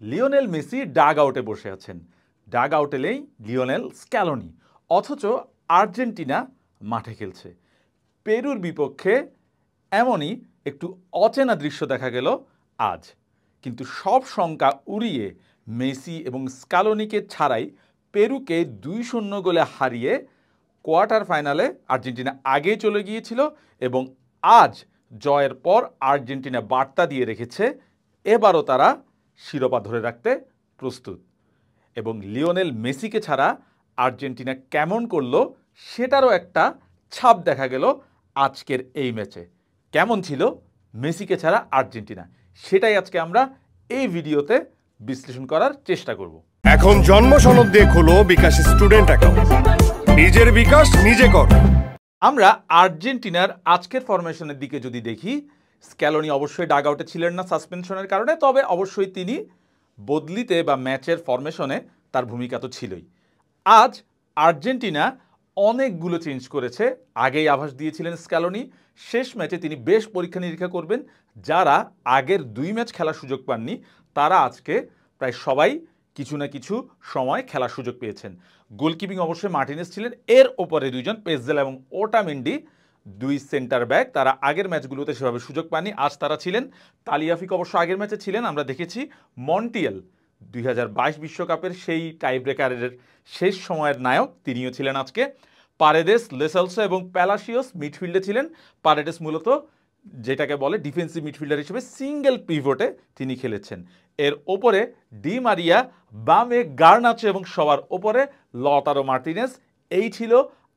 Lionel Messi dug আউটে বসে আছেন। ডাগ আউট এলেই লিওনেল স্ক্যালোনি, অথচ আর্জেন্টিনা মাঠে খেলছে। পেরুর বিপক্ষে এমনই একটু অচেনা দৃশ্য দেখা গেল আজ। কিন্তু সব শঙ্কা উড়িয়ে মেসি এবং স্ক্যালোনিকে ছাড়াই পেরুকে 2-0 গোলে হারিয়ে কোয়ার্টার ফাইনালে আর্জেন্টিনা আগেই চলে গিয়েছিল এবং আজ জয়ের পর আর্জেন্টিনা বার্তা দিয়ে রেখেছে এবারও তারা শিরোপা ধরে রাখতে প্রস্তুত। এবং লিওনেল মেসিকে ছাড়া আর্জেন্টিনা কেমন করলো সেটারও একটা ছাপ দেখা গেল আজকের এই ম্যাচে। কেমন ছিল মেসিকে ছাড়া আর্জেন্টিনা, সেটাই আজকে আমরা এই ভিডিওতে বিশ্লেষণ করার চেষ্টা করব। এখন জন্ম সনদ দিয়ে খোলো বিকাশ স্টুডেন্ট অ্যাকাউন্ট, নিজের বিকাশ নিজে কর। আমরা আর্জেন্টিনার আজকের ফরমেশনের দিকে যদি দেখি, স্ক্যালোনি অবশ্যই ডাগ আউটে ছিলেন না সাসপেনশনের কারণে, তবে অবশ্যই তিনি বদলিতে বা ম্যাচের ফরমেশনে তার ভূমিকা তো ছিলই। আজ আর্জেন্টিনা অনেকগুলো চেঞ্জ করেছে। আগেই আভাস দিয়েছিলেন স্ক্যালোনি শেষ ম্যাচে তিনি বেশ পরীক্ষা নিরীক্ষা করবেন। যারা আগের 2 ম্যাচ খেলার সুযোগ পাননি তারা আজকে প্রায় সবাই কিছু না কিছু সময় খেলার সুযোগ পেয়েছেন। গোলকিপিং অবশ্যই মার্টিনেজ ছিলেন, এর ওপরে 2 জন পেজেলা এবং ওটামেন্ডি 2 সেন্টার ব্যাক, তারা আগের ম্যাচগুলোতে সেভাবে সুযোগ পাননি, আজ তারা ছিলেন। তালিয়াফিক অবশ্য আগের ম্যাচে ছিলেন। আমরা দেখেছি মন্টিয়েল 2022 বিশ্বকাপের সেই টাই ব্রেকারের শেষ সময়ের নায়ক, তিনিও ছিলেন আজকে। পারেদেস, লেসালসো এবং প্যালাসিওস মিডফিল্ডে ছিলেন। পারেদেস মূলত যেটাকে বলে ডিফেন্সিভ মিডফিল্ডার হিসেবে সিঙ্গেল পিভটে তিনি খেলেছেন। এর ওপরে ডি মারিয়া, বামে গার্নাচো এবং সবার ওপরে লতারো মার্টিনেজ। এই ছিল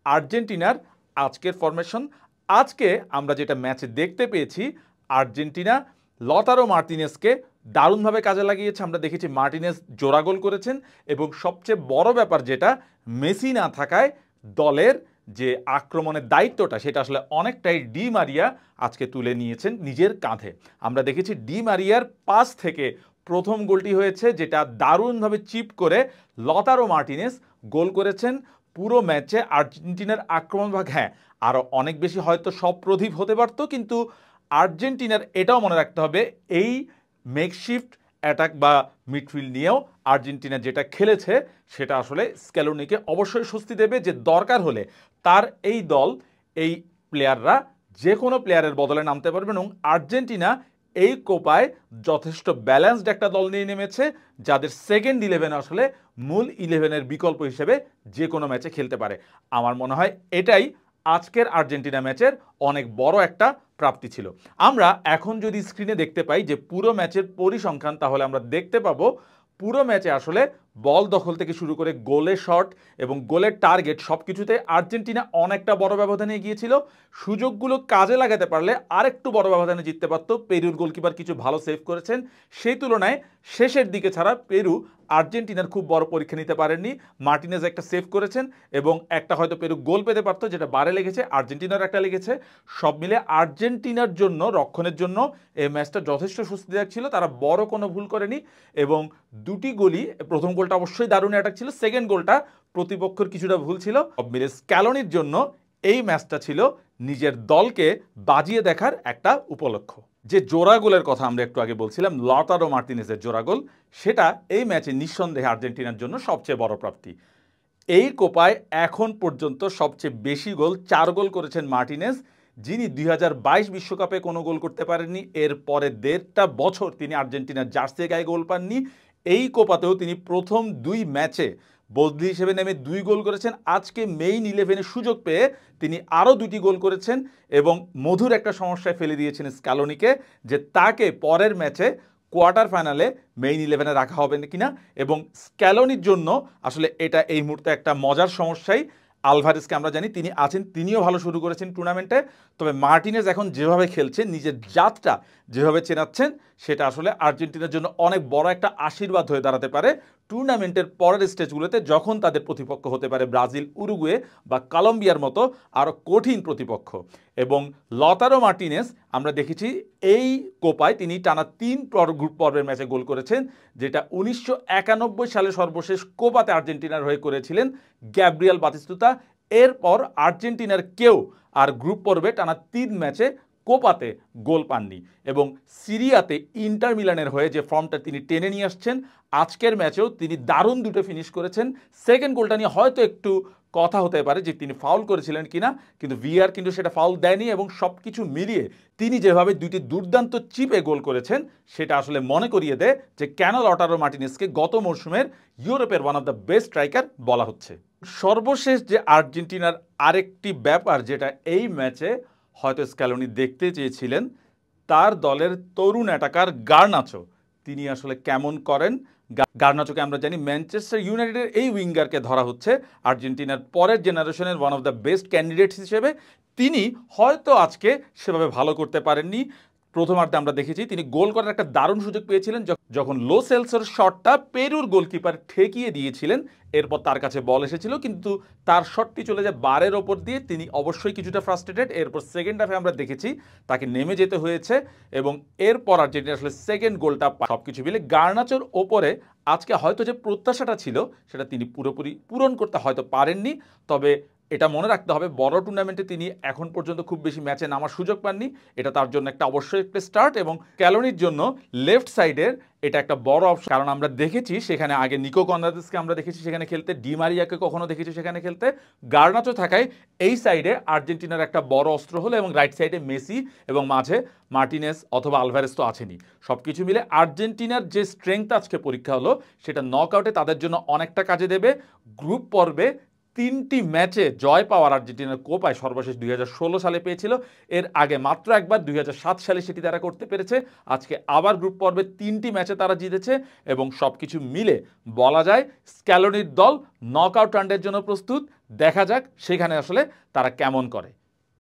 আর্জেন্টিনার আজকের ফরমেশন। আজকে আমরা যেটা ম্যাচে দেখতে পেয়েছি, আর্জেন্টিনা লতারো মার্টিনেজকে দারুণভাবে কাজে লাগিয়েছে। আমরা দেখেছি মার্টিনেজ জোড়া গোল করেছেন এবং সবচেয়ে বড় ব্যাপার যেটা, মেসি না থাকায় দলের যে আক্রমণের দায়িত্বটা সেটা আসলে অনেকটাই ডি মারিয়া আজকে তুলে নিয়েছেন নিজের কাঁধে। আমরা দেখেছি ডি মারিয়ার পাস থেকে প্রথম গোলটি হয়েছে, যেটা দারুণভাবে চিপ করে লতারো মার্টিনেজ গোল করেছেন। পুরো ম্যাচে আর্জেন্টিনার আক্রমণ ভাগ আরও অনেক বেশি হয়তো সপ্রতিভ হতে পারত, কিন্তু আর্জেন্টিনার এটাও মনে রাখতে হবে এই মেকশিফট অ্যাটাক বা মিডফিল্ড নিয়েও আর্জেন্টিনা যেটা খেলেছে সেটা আসলে স্ক্যালোনিকে অবশ্যই স্বস্তি দেবে যে দরকার হলে তার এই দল, এই প্লেয়াররা যে কোনো প্লেয়ারের বদলে নামতে পারবে। এবং আর্জেন্টিনা এই কোপায় যথেষ্ট ব্যালেন্সড একটা দল নিয়ে নেমেছে, যাদের সেকেন্ড 11 আসলে মূল 11-এর বিকল্প হিসেবে যে কোনো ম্যাচে খেলতে পারে। আমার মনে হয় এটাই আজকের আর্জেন্টিনা ম্যাচের অনেক বড় একটা প্রাপ্তি ছিল। আমরা এখন যদি স্ক্রিনে দেখতে পাই যে পুরো ম্যাচের পরিসংখ্যান, তাহলে আমরা দেখতে পাবো পুরো ম্যাচে আসলে বল দখল থেকে শুরু করে গোলে শট এবং গোলের টার্গেট সব কিছুতে আর্জেন্টিনা অনেকটা বড় ব্যবধানে গিয়েছিল। সুযোগগুলো কাজে লাগাতে পারলে আরেকটু বড় ব্যবধানে জিততে পারত। পেরুর গোলকিপার কিছু ভালো সেভ করেছেন, সেই তুলনায় শেষের দিকে ছাড়া পেরু আর্জেন্টিনার খুব বড় পরীক্ষা নিতে পারেননি। মার্টিনেজ একটা সেভ করেছেন এবং একটা হয়তো পেরু গোল পেতে পারতো, যেটা বারে লেগেছে, আর্জেন্টিনার একটা লেগেছে। সব মিলে আর্জেন্টিনার জন্য, রক্ষণের জন্য এই ম্যাচটা যথেষ্ট স্বস্তিদায়ক ছিল। তারা বড় কোনো ভুল করেনি এবং 2টি গোলই, প্রথম গোলটা অবশ্যই দারুণ অ্যাটাক ছিল, সেকেন্ড গোলটা প্রতিপক্ষের কিছুটা ভুল ছিল। সব মিলে স্ক্যালোনির জন্য এই ম্যাচটা ছিল নিজের দলকে বাজিয়ে দেখার একটা উপলক্ষ। যে জোড়া গোলের কথা আমরা একটু আগে বলছিলাম, লতারো মার্টিনেজের জোড়া গোল, সেটা এই ম্যাচে নিঃসন্দেহে আর্জেন্টিনার জন্য সবচেয়ে বড় প্রাপ্তি। এই কোপায় এখন পর্যন্ত সবচেয়ে বেশি গোল 4 গোল করেছেন মার্টিনেজ, যিনি 2022 বিশ্বকাপে কোনো গোল করতে পারেননি। এর পরে 1.5টা বছর তিনি আর্জেন্টিনার জার্সি গায়ে গোল পাননি। এই কোপাতেও তিনি প্রথম 2 ম্যাচে বদলি হিসেবে নেমে 2 গোল করেছেন। আজকে মেইন 11-এ সুযোগ পেয়ে তিনি আরও 2টি গোল করেছেন এবং মধুর একটা সমস্যায় ফেলে দিয়েছেন স্ক্যালোনিকে, যে তাকে পরের ম্যাচে কোয়ার্টার ফাইনালে মেইন 11-এ রাখা হবে কিনা। এবং স্ক্যালোনির জন্য আসলে এটা এই মুহূর্তে একটা মজার সমস্যাই। আলভারেজকে আমরা জানি তিনি আছেন, তিনিও ভালো শুরু করেছেন টুর্নামেন্টে, তবে মার্টিনেজ এখন যেভাবে খেলছেন, নিজের জাতটা যেভাবে চেনাচ্ছেন, সেটা আসলে আর্জেন্টিনার জন্য অনেক বড় একটা আশীর্বাদ হয়ে দাঁড়াতে পারে টুর্নামেন্টের পরের স্টেজগুলোতে, যখন তাদের প্রতিপক্ষ হতে পারে ব্রাজিল, উরুগুয়ে বা কলম্বিয়ার মতো আরও কঠিন প্রতিপক্ষ। এবং লতারো মার্টিনেজ আমরা দেখেছি এই কোপায় তিনি টানা 3 গ্রুপ পর্বের ম্যাচে গোল করেছেন, যেটা 1991 সালে সর্বশেষ কোপাতে আর্জেন্টিনার হয়ে করেছিলেন গ্যাব্রিয়েল বাতিস্তুতা। এরপর আর্জেন্টিনার কেউ আর গ্রুপ পর্বে টানা 3 ম্যাচে কোপাতে গোল পাননি এবং সিরিয়াতে ইন্টার মিলানের হয়ে যে ফর্মটা তিনি টেনে নিয়ে আসছেন, আজকের ম্যাচেও তিনি দারুণ দুটো ফিনিশ করেছেন। সেকেন্ড গোলটা নিয়ে হয়তো একটু কথা হতে পারে যে তিনি ফাউল করেছিলেন কিনা, কিন্তু ভিআর কিন্তু সেটা ফাউল দেয়নি এবং সব কিছু মিলিয়ে তিনি যেভাবে দুইটি দুর্দান্ত চিপে গোল করেছেন সেটা আসলে মনে করিয়ে দেয় যে কেন লটারো মার্টিনেজকে গত মরশুমের ইউরোপের one of the best striker বলা হচ্ছে। সর্বশেষ যে আর্জেন্টিনার আরেকটি ব্যাপার যেটা এই ম্যাচে হয়তো স্ক্যালোনি দেখতে চেয়েছিলেন, তার দলের তরুণ অ্যাটাকার গার্নাচো তিনি আসলে কেমন করেন। গার্নাচোকে আমরা জানি ম্যানচেস্টার ইউনাইটেডের এই উইঙ্গারকে ধরা হচ্ছে আর্জেন্টিনার পরের জেনারেশনের one of the best candidates হিসেবে। তিনি হয়তো আজকে সেভাবে ভালো করতে পারেননি। প্রথমার্ধে আমরা দেখেছি তিনি গোল করার একটা দারুণ সুযোগ পেয়েছিলেন যখন লো সেলসের শটটা পেরুর গোলকিপার ঠেকিয়ে দিয়েছিলেন, এরপর তার কাছে বল এসেছিল কিন্তু তার শটটি চলে যায় বারের ওপর দিয়ে। তিনি অবশ্যই কিছুটা ফ্রাস্ট্রেটেড। এরপর সেকেন্ড হাফে আমরা দেখেছি তাকে নেমে যেতে হয়েছে এবং এরপর আর্জেন্টিনা আসলে সেকেন্ড গোলটা সব কিছু মিলে গার্নাচোর ওপরে আজকে হয়তো যে প্রত্যাশাটা ছিল সেটা তিনি পুরোপুরি পূরণ করতে হয়তো পারেননি। তবে এটা মনে রাখতে হবে বড় টুর্নামেন্টে তিনি এখন পর্যন্ত খুব বেশি ম্যাচে নামার সুযোগ পাননি, এটা তার জন্য একটা অবশ্যই একটা স্টার্ট এবং স্ক্যালোনির জন্য লেফট সাইডের এটা একটা বড় অপশন। কারণ আমরা দেখেছি সেখানে আগে নিকো কনরাদেসকে আমরা দেখেছি সেখানে খেলতে, ডি মারিয়াকে কখনো দেখেছি সেখানে খেলতে। গার্নাচো থাকায় এই সাইডে আর্জেন্টিনার একটা বড় অস্ত্র হলো এবং রাইট সাইডে মেসি এবং মাঝে মার্টিনেজ অথবা আলভারেজ তো আছেনই। সব কিছু মিলে আর্জেন্টিনার যে স্ট্রেংথ আজকে পরীক্ষা হলো সেটা নকআউটে তাদের জন্য অনেকটা কাজে দেবে। গ্রুপ পর্বে 3টি ম্যাচে জয় পাওয়ার আর্জেন্টিনার কোপায় সর্বশেষ 2016 সালে পেয়েছিল, এর আগে মাত্র একবার 2007 সালে সেটি তারা করতে পেরেছে। আজকে আবার গ্রুপ পর্বে 3টি ম্যাচে তারা জিতেছে এবং সব কিছু মিলে বলা যায় স্ক্যালোনির দল নকআউট রাউন্ডের জন্য প্রস্তুত। দেখা যাক সেখানে আসলে তারা কেমন করে।